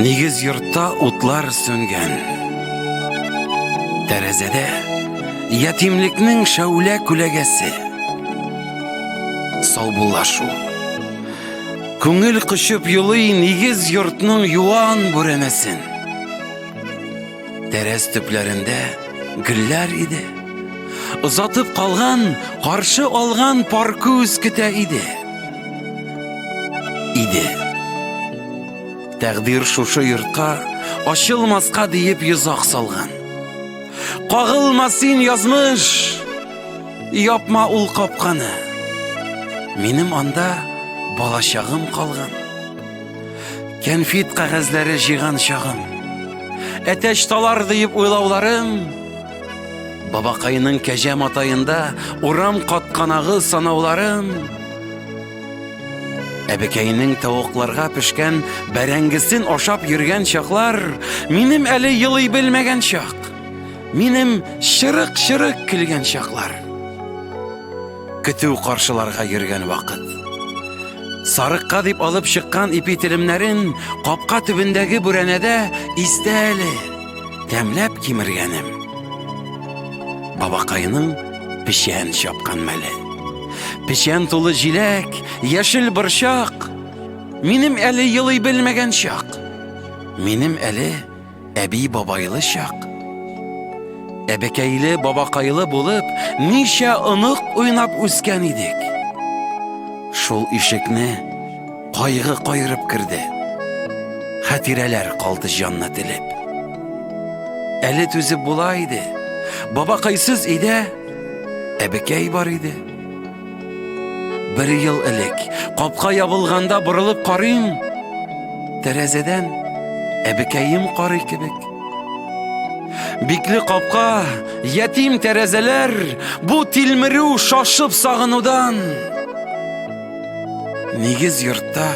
Нигез йортта утлар сөнгән. Тәрәзәдә ятимлекнең шәүлә күләгәсе. Саубуллашу. Күңел кышып йолый нигез йортның юан бүрәнәсен. Тәрәз төпләрендә гөлләр иде. Озатып калган, каршы алган паркүз көтә иде. Тәкъдир шушы йортка ачылмаска диеп йозак салган. Кагылма син язмыш, япма ул капканы. Минем анда балачагым калган. Кәнфит кәгазьләре җыйган чагым. Әтәч талар диеп уйлауларым. Бабакайның кәҗә матаенда урам катканагы санауларым. Әбекәйнең тавыкларга пешкән бәрәңгесен ашап йөргән чаклар минем әле йылый белмәгән чак. Минем чырык-чырык килгән чаклар. Көтү каршыларга йөргән вакыт. Сарыкка дип алып чыккан ипи телемнәрен капка төбендәге бүрәнәдә истә әле тәмләп кимергәнем. Бабакайның пешән чапкан мәле. Пешән тулы җиләк, яшел борчак. Минем әле йылый белмәгән чак. Минем әле әби бабайлы чак. Әбекәйле бабакайлы булып, ничә онык уйнап үскән идек. Шул ишекне кайгы кайрып керде. Хатирәләр калды җанны телеп. Әле түзеп була иде. Бабакайсыз иде, әбекәй бар иде. Бер ел элек капка ябылганда борылып карыйм. Тәрәзәдән әбекәем карый кебек. Бикле капка, ятим тәрәзәләр, бу тилмерү шашып сагынудан. Нигез йортта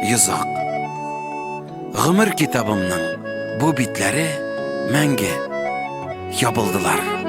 йозак. Гомер китабымның бу битләре мәңге ябылдылар.